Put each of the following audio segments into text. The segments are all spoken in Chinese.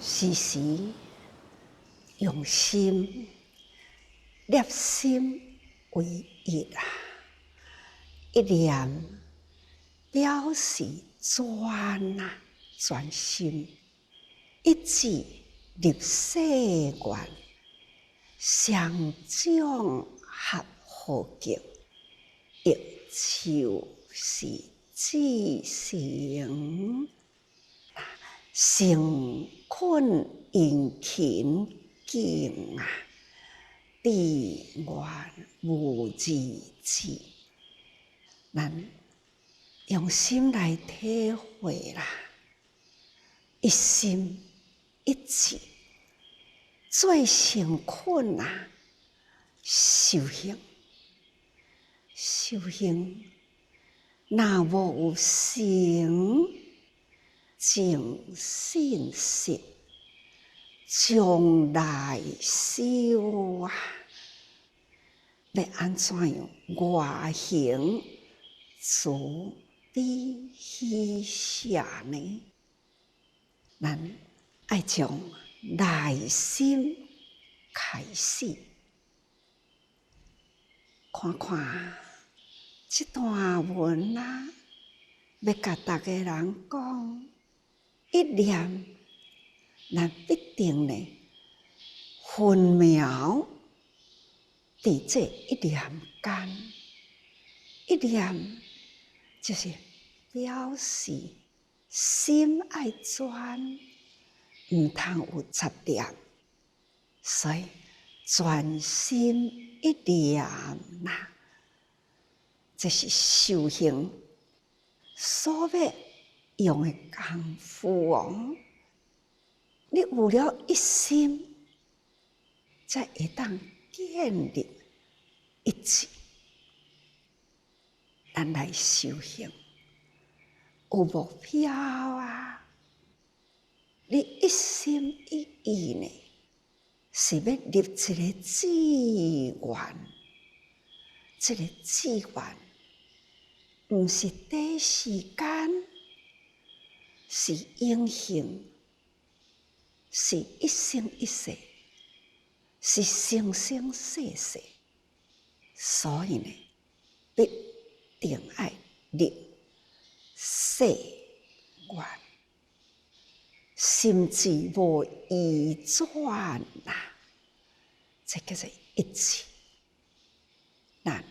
时时用心、立心为一啊！一念表示专啊，专心；一志立世愿，上将合和敬，欲就是至诚。诚恳殷勤敬啊，志愿无二致。咱用心来体会啦，一心一志做诚恳啊，修行。修行若无有诚，净信实，将来修啊！要安怎样？外行除彼虚下呢？咱爱从内心开始，看看这段文啊，要甲大家人讲。一念，咱必定呢分秒伫这一念间，一念就是表示心爱专，唔通有杂念，所以专心一念呐，这是修行所要用的功夫哦。你有了一心，才会当建立一志。咱来修行，有目标啊！你一心一意呢，是要立一个志愿。这个志愿，不是短时间，是永恒，是一生一世，是生生世世。所以呢，必定要立誓愿，心志无移转呐，这叫做一致。咱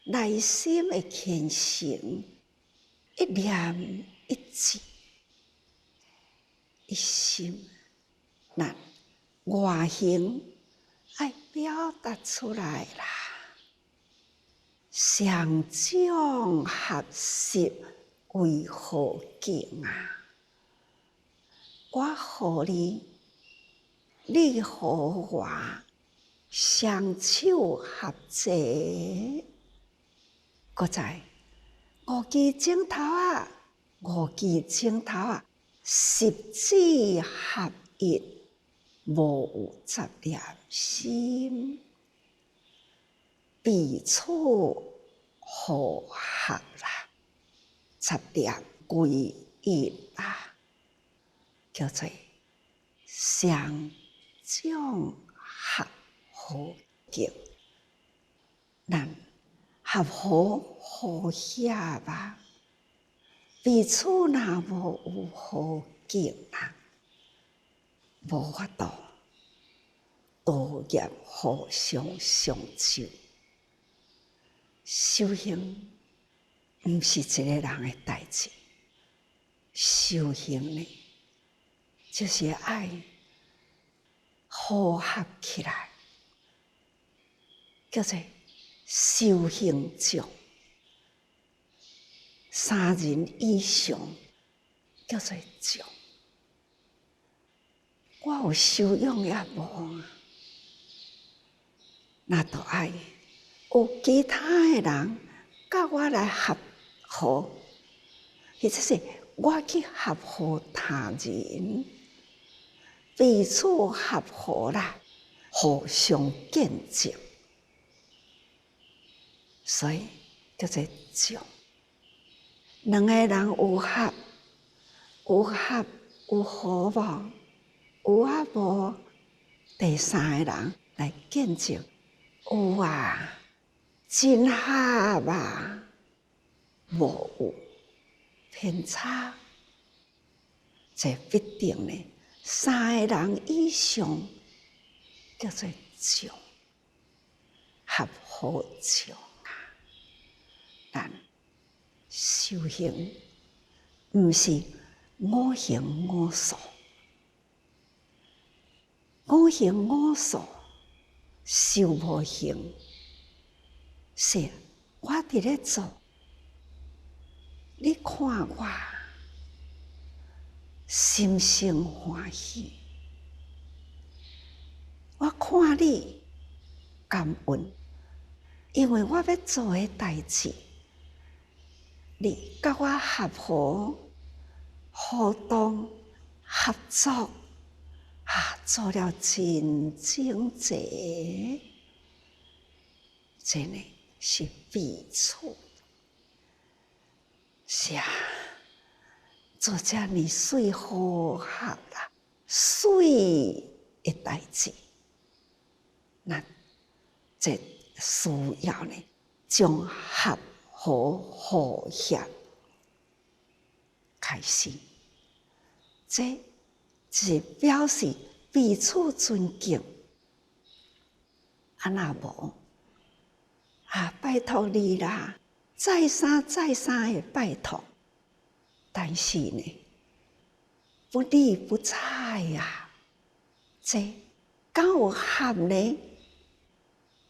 内心的虔诚，一念一志，一心，咱外形爱表达出来啦。上将合适为何敬啊？我互你，你互我，双手合齐。搁在五支指头啊，五支指头啊，十指合一，无有杂念心。彼此和合啦，杂念归一啦，叫做上将合和敬。咱合和和谐吧，彼此若无有和敬啊，无法度道业互相相救。修行不是一个人的代志，修行呢，就是爱和合起来，叫做修行众。三人以上叫做众。我有修养也无啊，那就爱有其他的人甲我来合和，或者是我去合和他人，彼此合和啦，互相见证，所以叫做众。两个人有合有和无？有啊无？第三个人来见证，有啊，真合啊，无有偏差，这必定呢。三个人以上叫做众，合乎众啊。但修行毋是五行五素，五行五素修无行，是我伫咧做，你看我心生欢喜，我看你感恩，因为我要做的代志，你甲我合乎、互动、合作，做了真精济，真的是彼此。是啊，做遮尔水和合啦，水的代志，那这需要呢，从合和和谐开始，这是表示彼此尊敬。若无拜托你啦，再三再三的拜托，但是呢，不理不睬呀，这敢有合呢？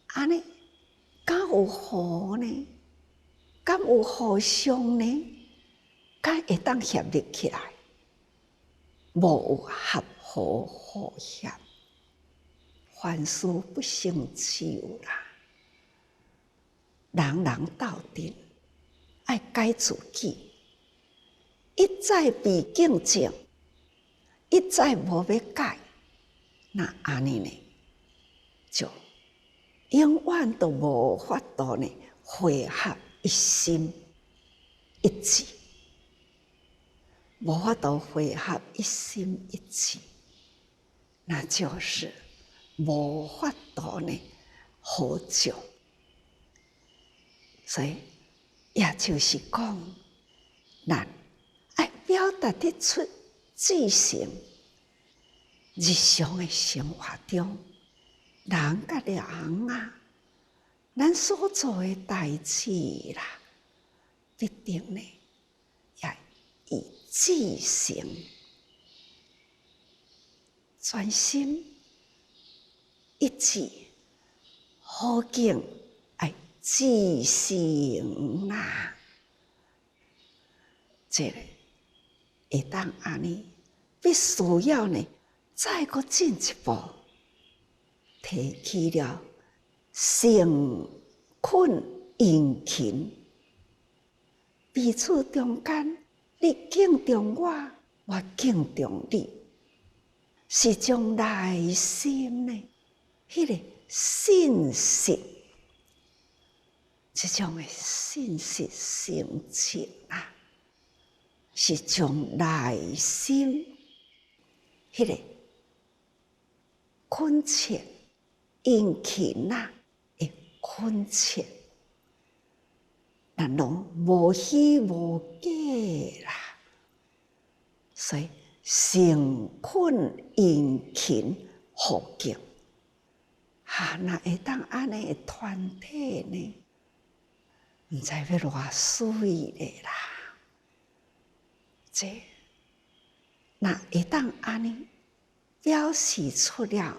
安尼敢有和呢？敢有互相呢？敢会当协力起来？无有合和和谐，凡事不成就啦。人人斗阵，爱改自己，一再被竞争，一再无要改，那安尼呢，就永远都无法度呢汇合一心一致，无法度汇合一心一致，那就是无法度呢合作。所以，也就是讲，咱爱表达得出至诚，日常的生活中，人甲人啊，咱所做的代志啦，必定呢也以至诚、专心、一致、好敬。至诚啦，这个会当安尼，必须要呢，再搁进一步，提起了诚恳殷勤，彼此中间，你敬重我，我敬重你，是将内心呢，迄个信息。这种的信息性情啊，是从内心迄个恳切、殷勤啊的恳切，咱拢无虚无假啦。所以诚恳殷勤互敬，那会当安尼的团体呢？毋知要偌水咧啦！这那会当安尼表示出了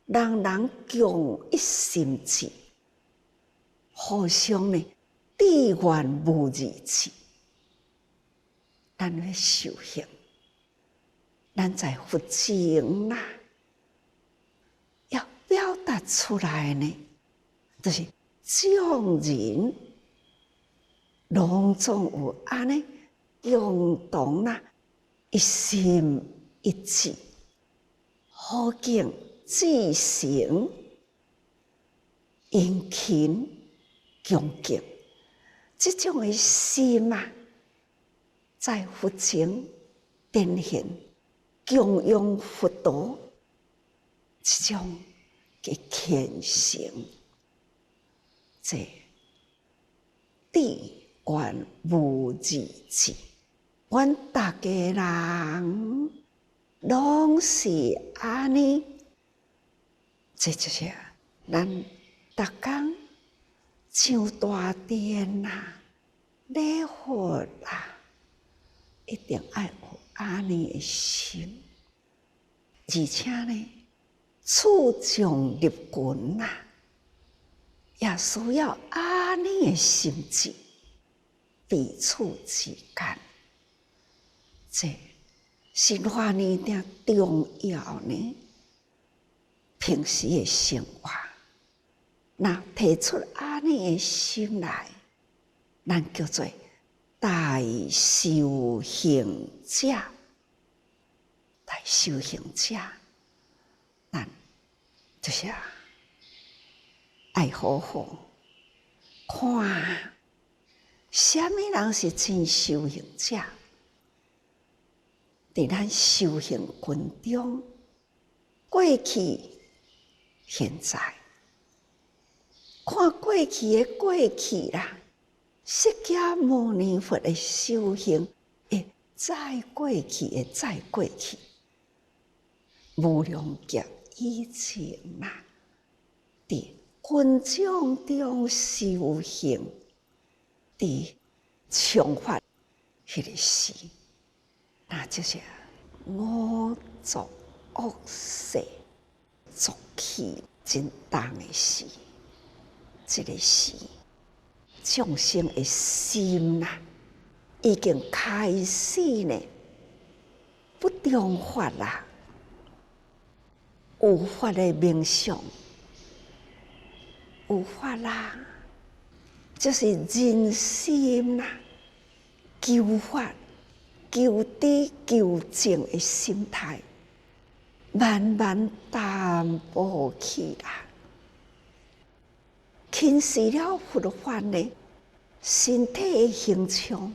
人人共一心志，互相呢志愿无二致。咱要修行，咱在佛前啦，要表达出来呢，就是众人。拢总有安尼共同啦，一心一致，好敬至诚，殷勤恭敬，这种的心啊，在佛前展现，供养佛陀这种嘅虔诚，这智愿无二致，阮大家人拢是安尼，这就是咱逐工上大殿啦、礼佛啦，一定要有安尼的心，而且呢，处众入群啦，也需要安尼的心智，彼此之间，这是偌呢点重要呢。平时的生活，那提出安尼的心来，咱叫做大修行者。大修行者，咱就是爱好好看，什么人是真修行者？伫咱修行群中，过去、现在，看过去的过去啦，释迦牟尼佛的修行会再过去的再过去，无量劫以前啦，伫群众中修行，伫充发迄个时，那就是五浊恶世浊气真重的时，这个时众生的心呐，已经开始呢不中法啦，有法的冥想，有法啦，就是人心啦，求法、求知、求证的心态，慢慢淡薄去啦。轻视了佛法呢，身体的形象、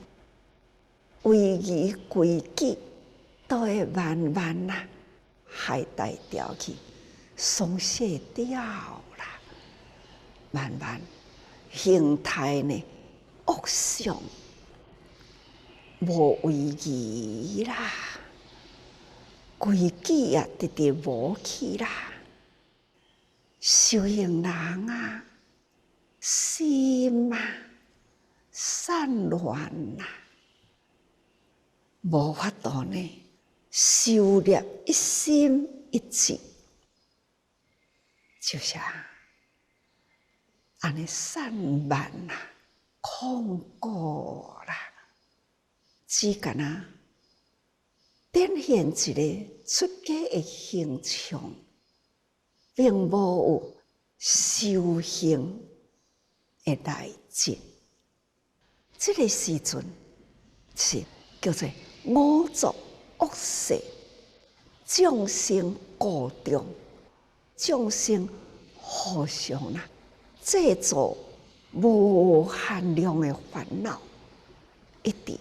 位仪规矩，都会慢慢啦懈怠掉去，松懈掉啦。慢慢形态呢恶相，无位仪啦，规矩也直直无去啦。修行人啊，心啊散乱啦，无法度呢修炼一心一志，就是安尼散漫啦、空过啦，只敢展现一个出家的形象，并无有修行的内质。这个时阵是叫做五浊恶世，众生过中，众生互相制造无限量的烦恼，一直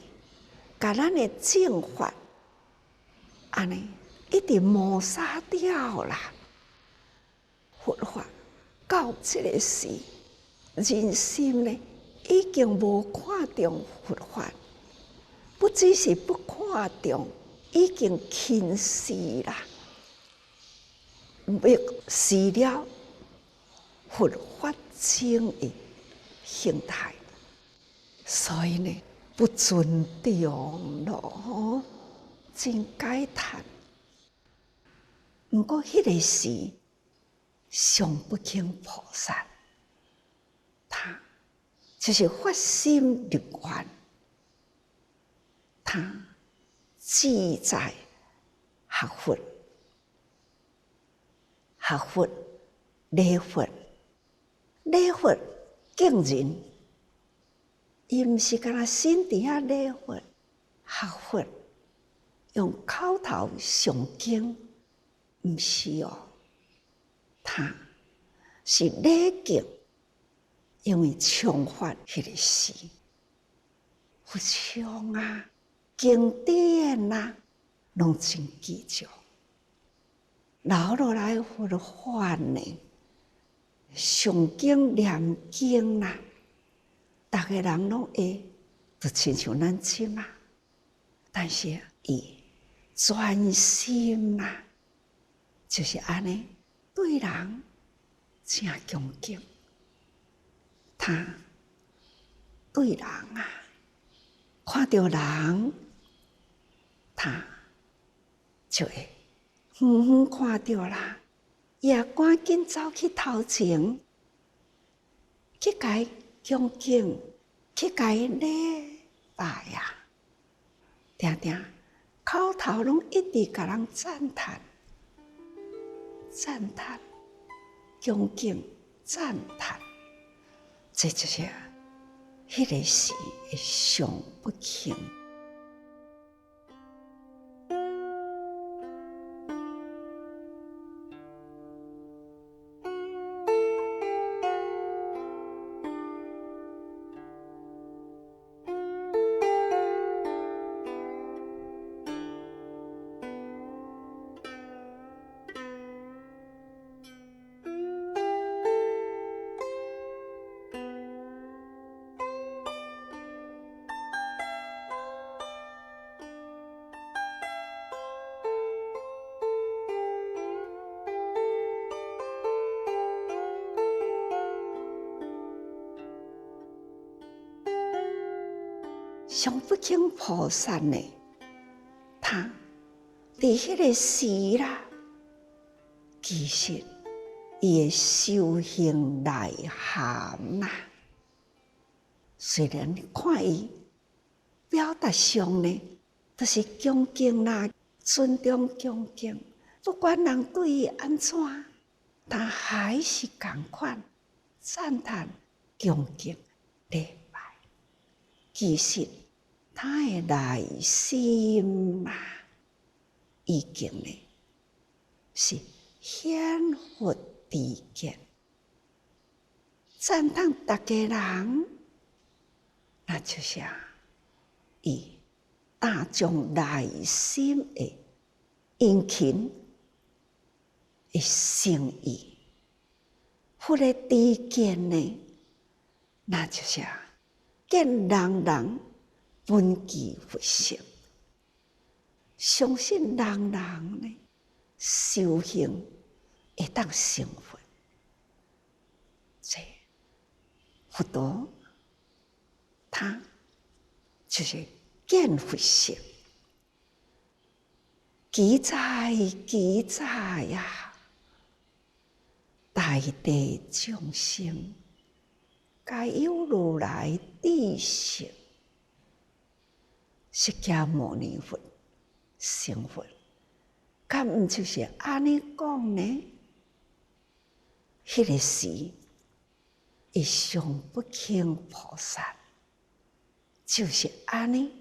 把咱的正法安尼一直抹杀掉啦。佛法到这个时，人心呢已经无看重佛法，不只是不看重，已经轻视啦，蔑视了佛法真的形态，所以呢不尊重咯，真慨叹。不过迄个时，上不轻菩萨，他就是发心入愿，他志在学佛、学佛、礼佛、礼佛敬人，伊毋是干那身伫遐礼佛、学佛，用口头诵经，毋是哦。他是礼敬，因为充发迄个时，佛像经典拢真记住，留落来佛法呢，上经念经啦，大家人拢会，就亲像咱即嘛。但是伊专心啦，就是安尼，对人正恭敬，他对人啊，看到人，他就会远远看到啦，也赶紧走去头前，去甲伊恭敬，去甲伊礼拜啊，定定口头拢一直甲人赞叹、赞叹、恭敬、赞叹，这就是迄个是会上不轻。上不轻菩萨呢，他伫迄个时啦，其实伊的修行内涵啦，虽然看伊表达上呢，都是恭敬啦、尊重、恭敬，不管人对伊安怎，他还是同款赞叹、恭敬、礼拜。其实他的内心啊，已经呢是显佛知见，赞叹大家人，那就是伊打从内心的殷勤的诚意，佛的知见呢，那就是见人人本具佛性，相信人人呢修行会当成佛。这佛陀他就是见佛性，记载记载呀，大地众生皆有如来智性，释迦牟尼佛成佛，敢毋就是安尼讲呢？迄个时，一上不轻菩萨就是安尼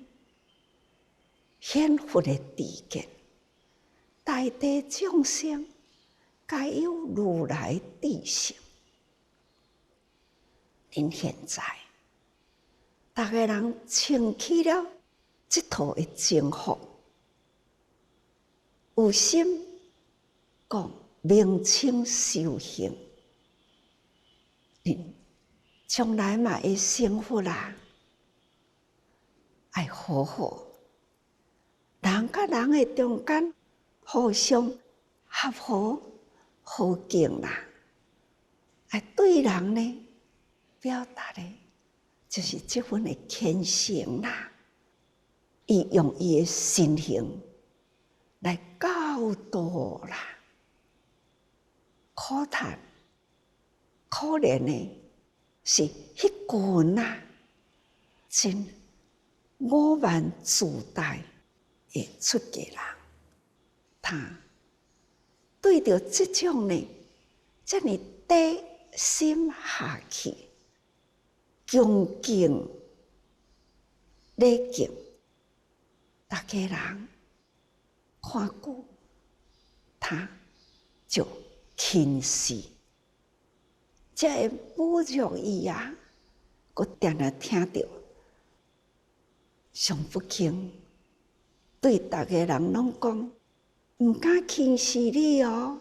显佛的知见，大地众生皆有如来智性。恁现在，大家人穿起了这套的政服，有心讲名称修行，恁将来嘛会成佛啦，爱好好，人甲人的中间互相合和好敬啦，爱对人呢表达的，就是这份的虔诚啦。伊用伊的身形来教导啦，可叹可怜的是迄群啊，真傲慢自大的出家人，他对着这种呢，这么低心下去，恭敬礼敬，大家人看久，他就轻视，才会侮辱伊啊！我定定听到上不轻对逐个人拢讲，毋敢轻视你哦，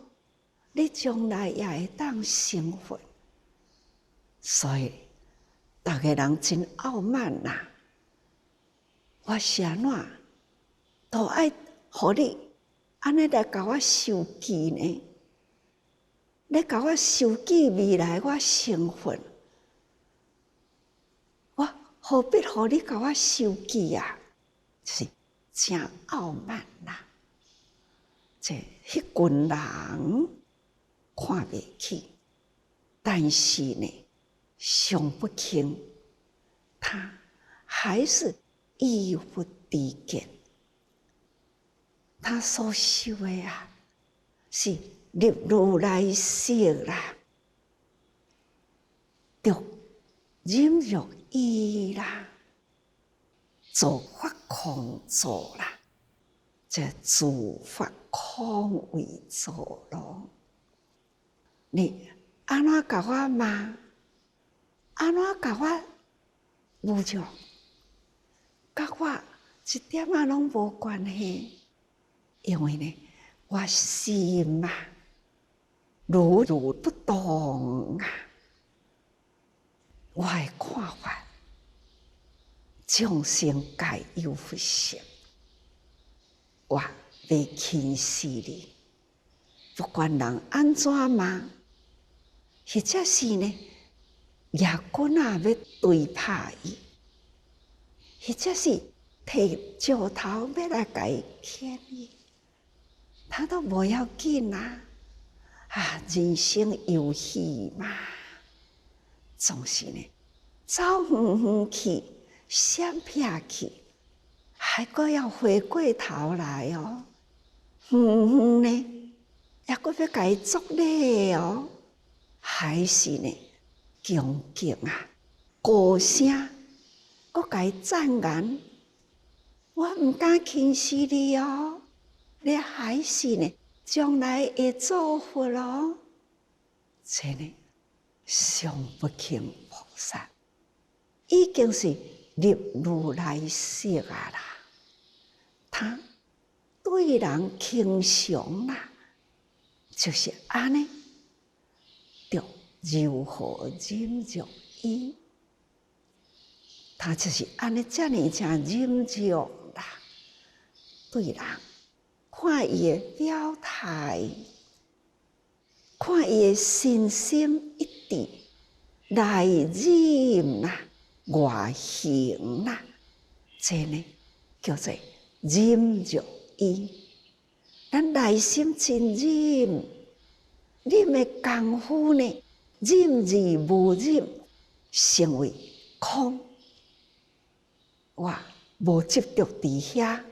你将来也会当成佛。所以逐个人真傲慢呐！我是安怎都爱互你安尼来甲我受记呢？你甲我受记未来我成佛，我何必互你甲我受记啊？是真傲慢啦！迄群人看袂起，但是呢，上不轻，他还是义不敌见。他所修的啊，是入如来色啦，着忍辱义啦，做法空做啦，这自法空为做咯。你安怎甲我骂？安怎甲我侮辱？甲我一點仔攏無關係，因為呢，我心啊，如如不動啊，我的看法，眾生皆有佛性，我袂輕視你，不管人安怎罵，或者是呢，野棍啊要對拍伊。或者是摕石頭要來甲伊牽伊，他都無要緊啊！人生遊戲嘛，總是呢，走遠遠去，閃避去，還閣要回過頭來哦。遠遠呢，也閣要甲伊作禮哦，還是呢，恭敬啊，高聲。我甲伊讚言，我毋敢輕視你哦，你還是呢，將來會做佛咯。這呢，上不輕菩薩已經是入如來色啊啦，他對人輕常啦，就是安尼，着柔和忍辱伊。他就是安尼遮爾正忍辱啦，對人看伊的表態，看伊的身心一致，內忍啦，外行啦，這呢叫做忍辱伊。咱內心真忍，忍的功夫呢，忍而無忍，成為空。我無執着佇遐，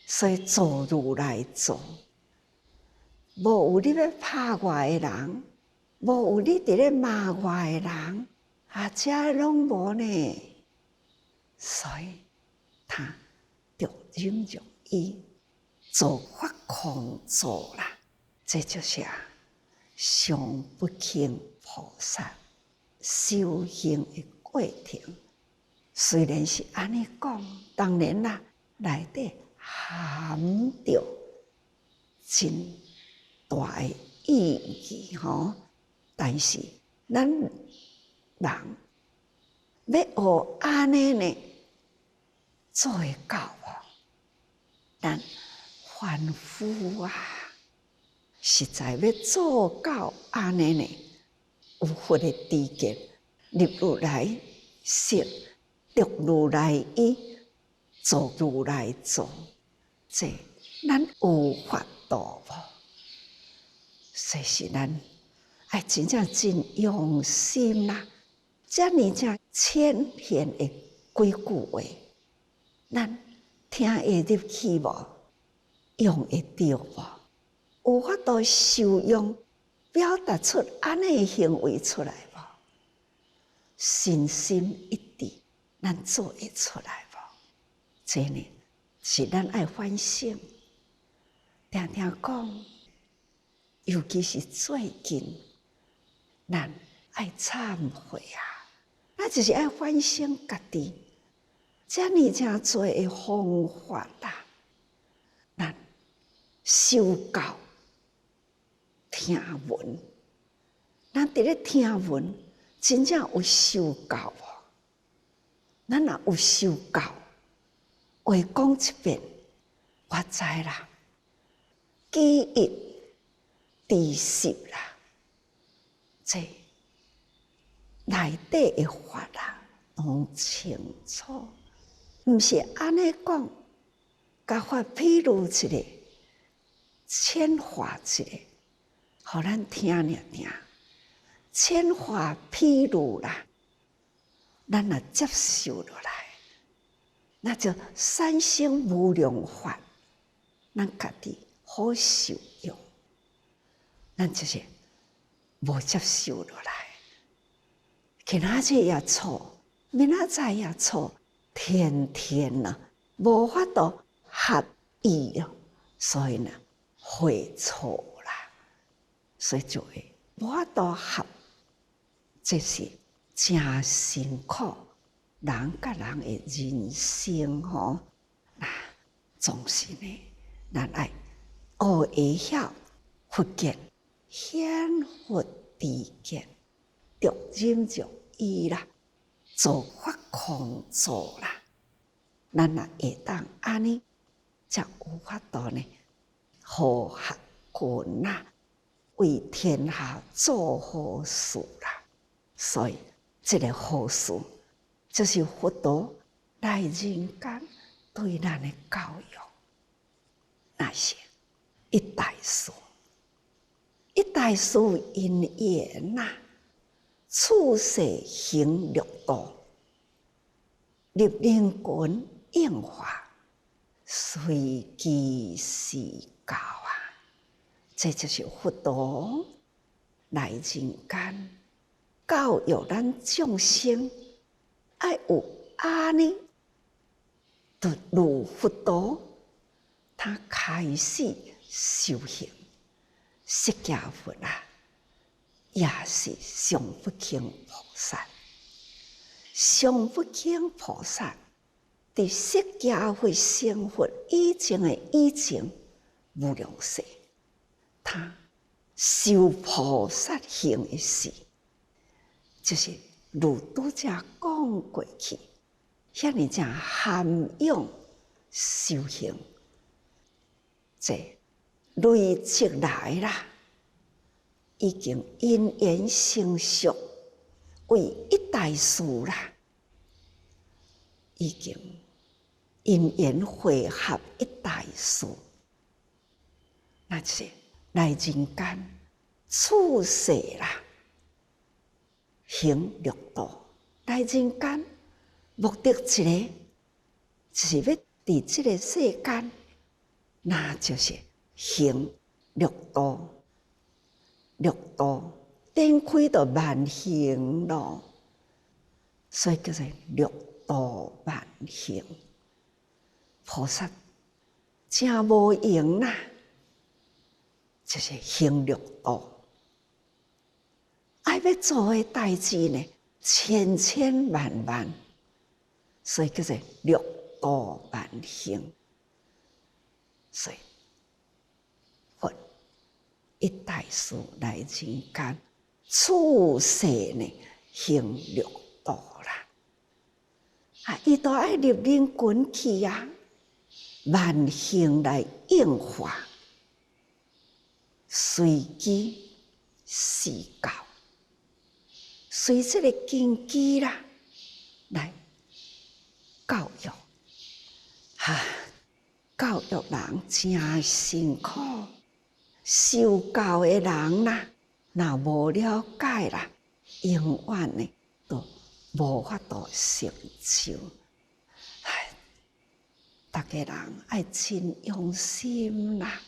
所以做如來做，無有你要拍我的人，無有你佇咧罵我的人，這攏無呢。所以他着忍辱伊，做法空做啦，這就是上不輕菩薩修行的過程。雖然是安尼講，當然啦，內底含着真大的意義吼。但是咱人要學安尼呢，做會到無？咱凡夫啊，實在要做到安尼呢，有佛的知見，入如來色。着如來意，做如來做，這咱有法度無？所以咱愛真正真用心啦，遮爾正淺顯的幾句話，咱聽會入去無？用會着無？有法度受用，表達出安尼的行為出來無？身心一致。咱做會出來無？這呢是咱愛反省。常常講，尤其是最近，咱愛懺悔啊！咱就是愛反省家己，遮爾正多的方法啦，受教听闻，咱伫咧听闻，真正有受教无？咱若有受教，话讲一遍，我知啦，记忆、知识啦，这内底的法啦，拢清楚。毋是安尼讲，甲法譬如一个，浅化一个，互咱听听听。浅化譬如啦，咱若接受落来，那就三生无量法，咱家己好受用。咱就是无接受落来，今仔日也错，明仔载也错，天天啊，无法度合意了，所以呢，会错啦，所以就会无法度合，这是真辛苦。人甲人的人生吼，总是呢，咱爱学会晓佛见，显佛知见，着忍着伊啦，做法空做啦，咱若会当安尼，才有法度呢，和合群啦，为天下做好事啦。所以，这个好事就是佛陀来人间对咱的教育，那些一代事。一代事因缘呐，处世行六道，入灵群应化，随机施教啊！这就是佛陀来人间教育咱众生，爱有安尼，就如佛陀他开始修行。释迦佛啊，也是上不轻菩萨。上不轻菩萨伫释迦佛成佛以前无量世，他修菩萨行的事，就是如拄则讲过去，遐尼正涵养修行，这累积来啦，已经因缘成熟，为一代事啦，已经因缘汇合一代事，那就是来人间处世啦，行六道。来人间目的一个，就是要伫这个世间，那就是行六道。六道展开到万行咯，所以叫做六道万行。菩萨真无用啦，就是行六道。爱要做的代志呢，千千万万，所以叫做六道万行。所以佛一代事来人间，处世呢行六道啦。伊都爱入灵群去啊，万行来应化，随机施教，随这个根基啦来教育。教育人真辛苦，受教的人啦，若无了解啦，永远呢都无法度成就。大家人爱真用心啦，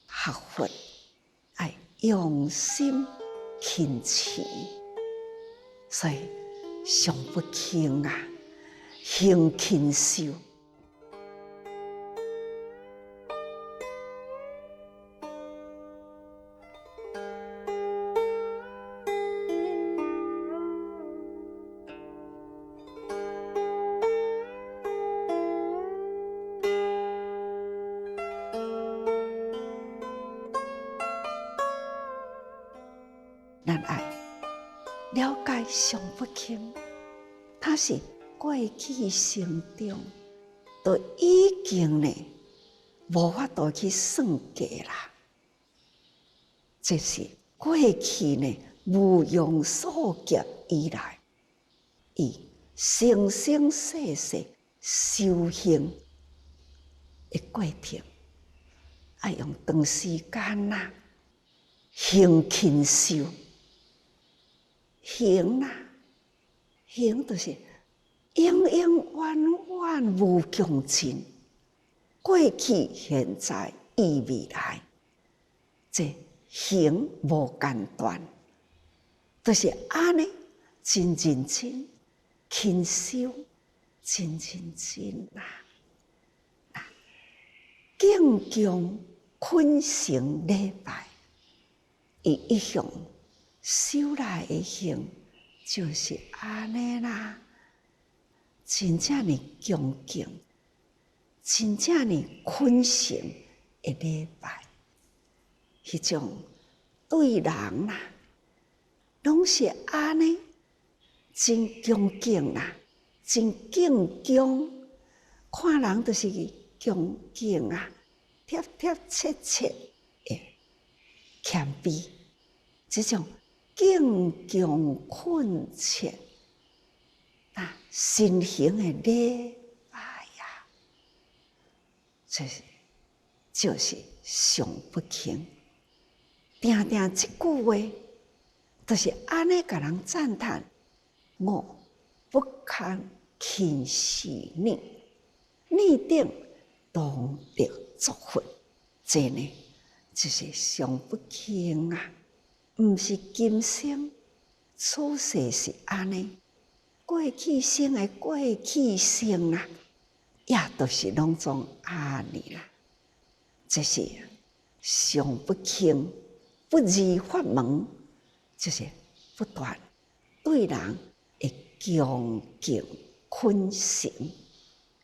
学佛爱用心勤持，所以上不轻啊，行勤修。了解上不轻，他是过去生中都已经呢无法度去算计啦。这是过去呢无庸所及以来，伊生生世世修行的过程，要用长时间啦，行勤修。行啦，行就是永永远远无穷尽，过去、现在、意未来，这行无间断，就是安尼，真认真勤修，真认真啦，敬重恳诚礼拜，伊一向。修来的行就是安尼啦，真正的恭敬，真正的恳诚的礼拜，迄种对人啦，拢是安尼，真恭敬啦，真敬重，看人就是恭敬啊，贴贴切切的谦卑，这种。敬重恳切心行的礼拜呀，这就是上不轻。定定这句话，就是安尼甲人赞叹：我不堪轻视你，你定当得作福。这呢，就是上不轻啊。毋是今生，此世是安尼，过去生的过去生啊，也都是拢总安尼啦。这是上不轻，不二法门，就是不断对人的恭敬恳诚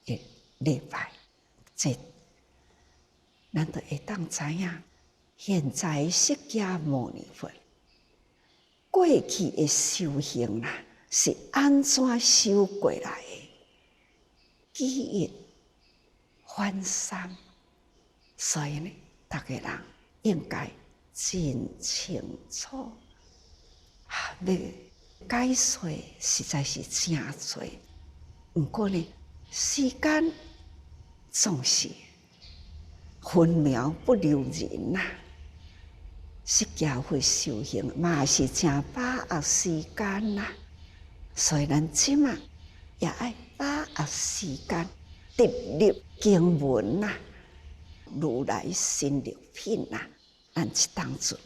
的礼拜。这咱就会当知影，现在释迦牟尼佛。过去的修行啦，是安怎修过来的？记忆翻三，所以呢，大家人应该真清楚。要解说实在是真多，不过呢，时间总是分秒不留人呐。释迦佛修行嘛是真把握时间啦，所以咱即马也爱把握时间，直入经文啦，如来心力品啦，咱即当阵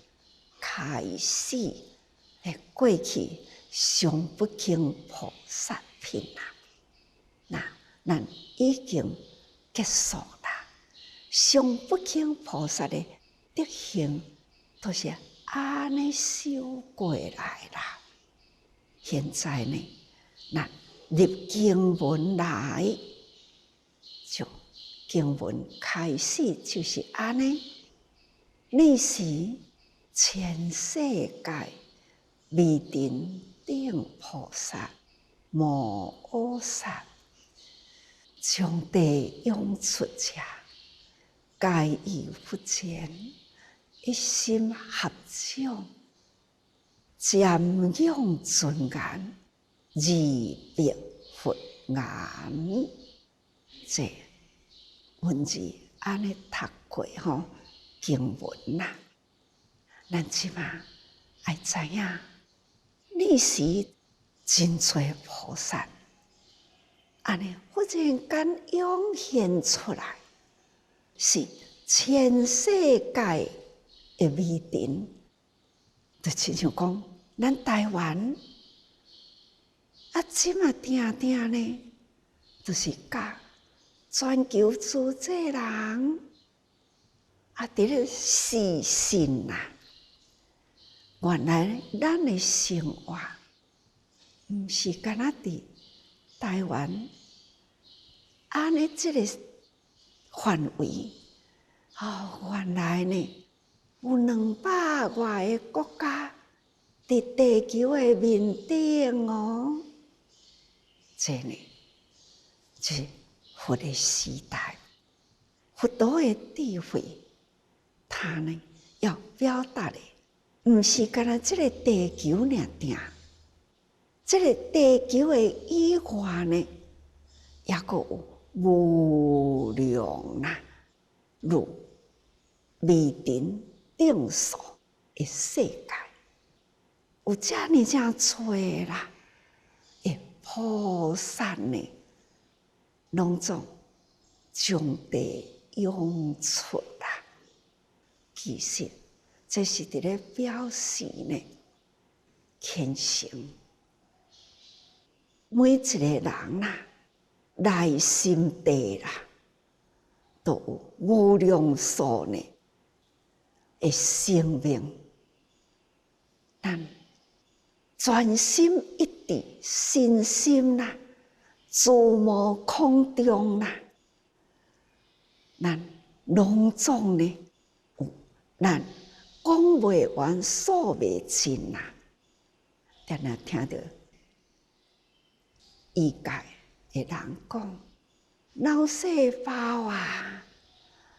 开始诶过去上不轻菩萨品啦，咱已经结束啦，上不轻菩萨的德行。都是安尼修过来啦。现在呢，那入经文来，就经文开始就是安尼。你是全世界未顶顶菩萨摩诃萨，从地涌出者，皆以不见。一心合掌，瞻仰尊严，二别佛言。这文字安尼读过吼，经文啦，咱即马爱知影，你是真多菩萨，安尼忽然间涌现出来，是全世界。的美点，就亲像讲，咱台湾即马定定呢，就是甲全球诸济人伫咧视信啦。原来咱的生活，毋是干那伫台湾安尼即个范围，原来呢。有200外个国家，伫地球的面顶哦。这呢，就是佛的时代，佛陀的智慧，他呢要表达的，毋是干那这个地球尔定，这个地球的以外呢，也阁有无量啦，如未尘定数的世界，有遮尔多啦，菩萨呢，拢总将地涌出啦。其实这是伫咧表示呢，虔诚。每一个人啦，内心地啦，都有无量数呢的生命，咱专心一致，身心啦，自无空中啦，咱拢总呢有咱讲袂完、数袂尽啦。咱若听到医界的人讲，脑细胞啊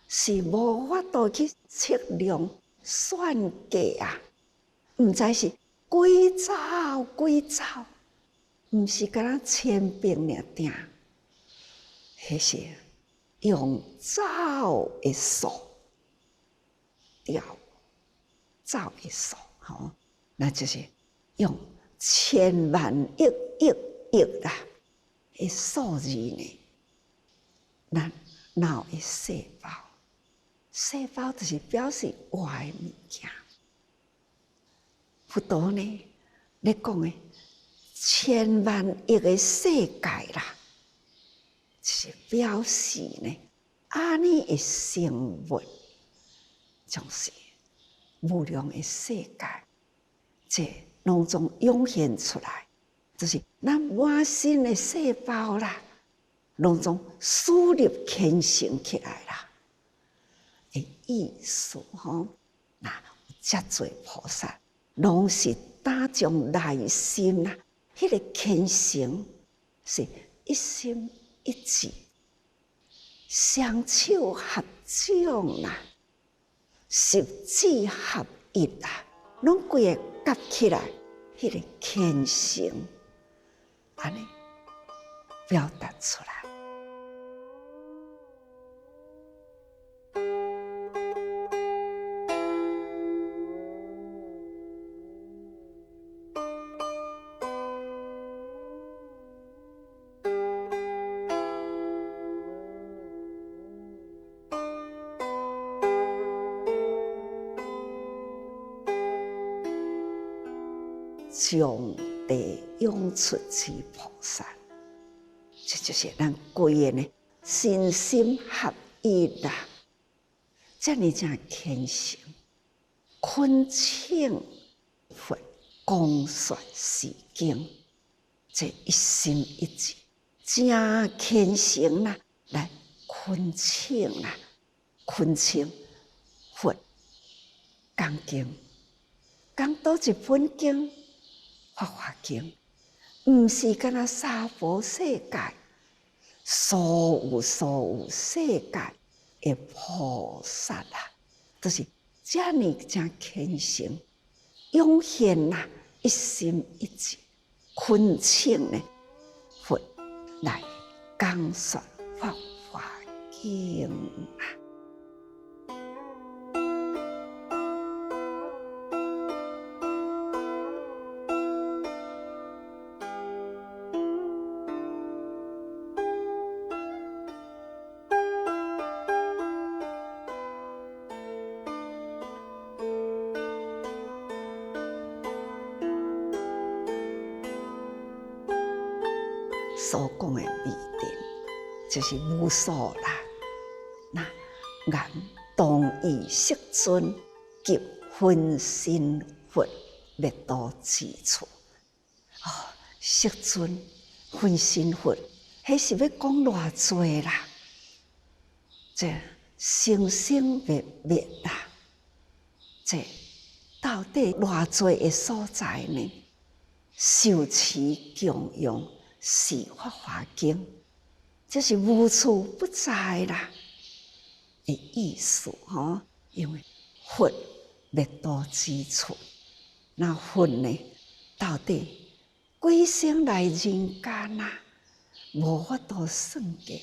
是无法度去测量算计啊，毋知是几兆几兆，毋是敢若千遍尔定，迄是用兆的数调，兆的数，那就是用千万亿亿亿啦的数字呢。咱脑的细胞，细胞就是表示活的物件。佛陀呢，咧讲的千万亿的世界啦，就是表示呢，安尼的生物，就是无量的世界，这拢总涌现出来，就是咱满身的细胞啦，拢总输入虔诚起来啦。的意思那有遮多菩萨，拢是打从内心啦，迄个虔诚是一心一志，双手合掌啦，十指合一啦，拢规个夹起来，迄个虔诚，安尼表达出来。将地涌出之菩萨，这就是咱规个呢身心合一啦，这呢正虔诚，恳请佛讲说是经，这一心一志，正虔诚啦，来恳请啦，恳请佛讲经，讲倒一本经。法华经，毋是敢若娑婆世界所有世界的菩萨啦，都是遮尔正虔诚，涌现啦，一心一志，恳请呢佛来讲说法华经啊。所讲的未定，就是无数啦。那眼当以色尊及分身佛灭度之处，色尊分身佛，迄是要讲偌济啦？这生生灭灭啦，这到底偌济个所在呢？受持供养是法华经，这是无处不在啦的意思吼。因为佛灭度之处，那佛呢，到底几生来人间啊，无法度算计，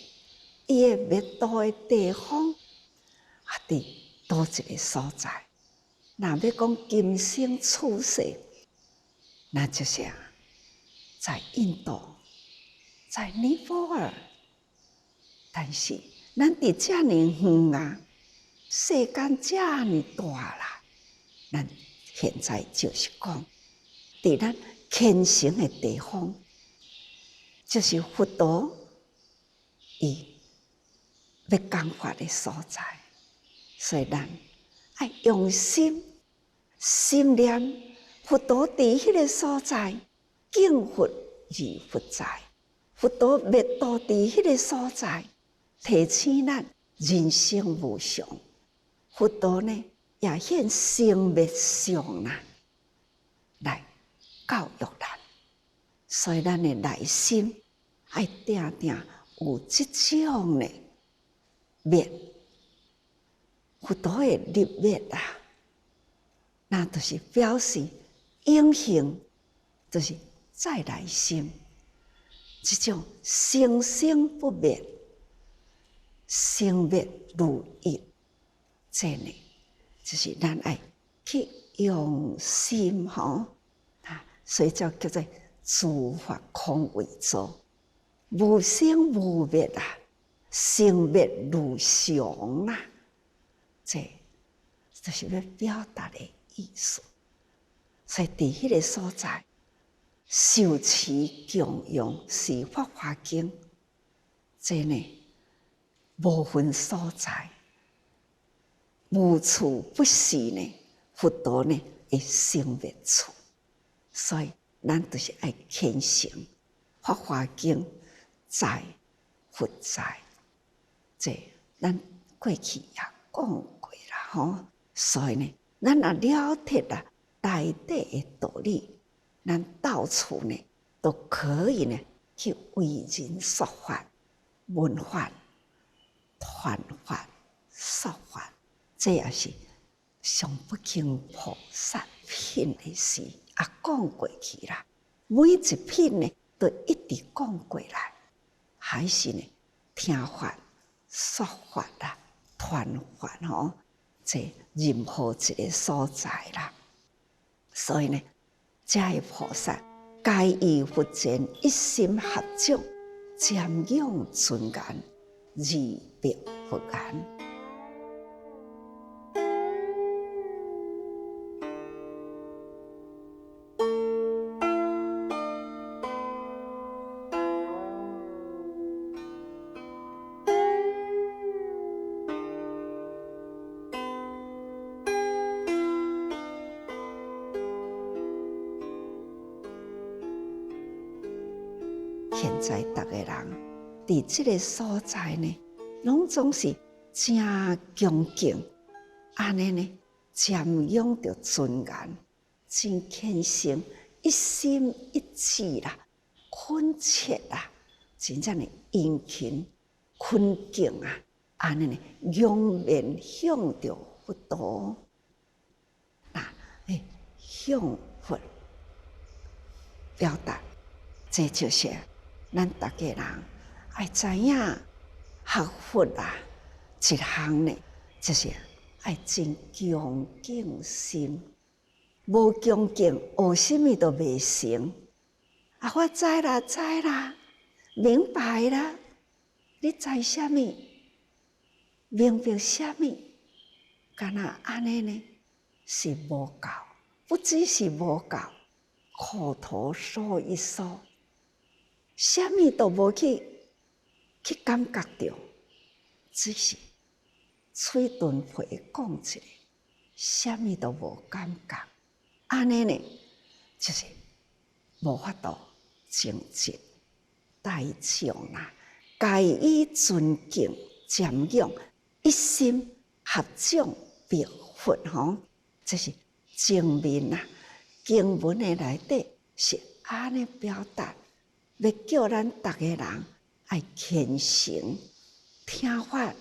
伊个灭度的地方啊，伫倒一个所在？若要讲今生处世，那就是在印度，在尼泊尔。但是咱伫遮尔远啊，世间遮尔大啦，咱现在就是讲，伫咱虔诚的地方，就是佛陀伊要讲法的所在，所以咱爱用心心念佛陀伫迄个所在，敬佛而佛在，佛陀灭度伫迄个所在，提醒咱人生无常。佛陀呢也现生灭相啊，来教育咱，所以咱的内心爱定定有即种的灭，佛陀的入灭啊，那就是表示永恒，就是再来生，这种生生不灭、生灭如一，这呢，就是咱爱去用心吼啊，所以叫做诸法空为座，无生无灭啊，生灭如常啊，这就是要表达的意思。所以伫迄个所在，受持供养是法华经，这呢无分所在，无处不是呢。佛陀呢会生灭处，所以咱就是爱虔诚法华经在佛在，这咱过去也讲过啦吼。所以呢，咱若了解啦内底的道理，咱到处呢都可以呢去为人说法、闻法、传法、说法，这也是上不经菩萨品的事，也讲过去啦。每一品呢，都一直讲过来，还是呢听法、说法啦、传法吼，这任何一个所在啦。所以呢，这个菩萨皆以佛前一心合掌，瞻仰尊严，二别佛言。现在逐个人伫这个所在呢，拢总是真恭敬，安尼呢，瞻仰着尊严，真虔诚，一心一志啦，恳切啦，真正的殷勤恳敬啊，安尼呢，仰面向着佛陀，向佛表达，这就是咱逐个人爱知影学佛啊，一项呢，就是爱真恭敬心。无恭敬，学什么都袂成。啊，我知啦，知啦，明白啦。你知什么？明白什么？干那安尼呢？是无够，不只是无够，口头说一说。什么都无去感觉到，只是嘴遁会讲一个，什么都无感觉，安尼呢，就是无法度正直大众啦，该以尊敬瞻仰，一心合掌白佛吼，这是正面啊，经文的内底是安尼表达，要叫咱逐个人爱虔诚、听法、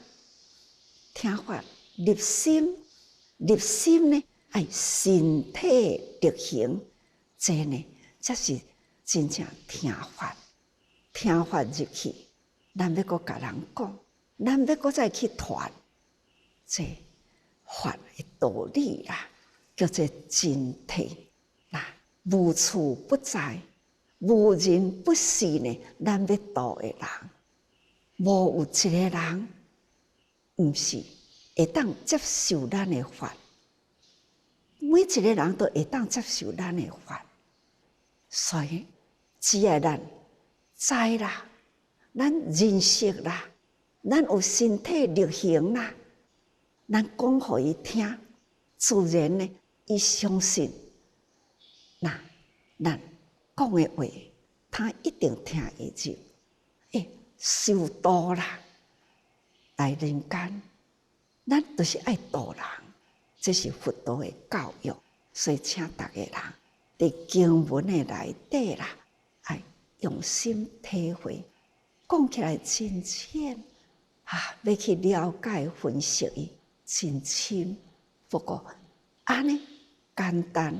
入心呢爱身体力行，这呢才是真正听法入去。咱要阁甲人讲，咱要阁再去传这法的道理啦，叫做真谛啦。无处不在，无人不是呢。咱要度的人，无有一个人毋是会当接受咱的法。每一个人都会当接受咱的法，所以只要咱知啦，咱认识啦，咱有身体力行啦，咱讲互伊听，自然呢，伊相信。那咱讲的话，他一定听会入。受度啦，来人间，咱就是爱度人。这是佛道的教育，所以请逐个人伫经文的内底啦，爱用心体会。讲起来真浅要去了解分析伊真深。不过安尼简单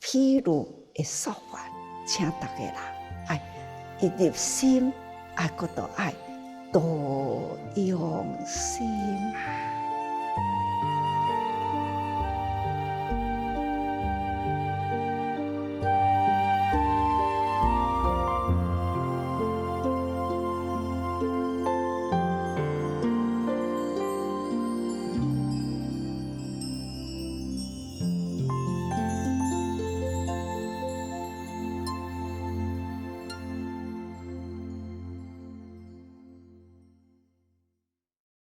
譬如的说法，请逐个人爱一入心，爱搁到爱多用心。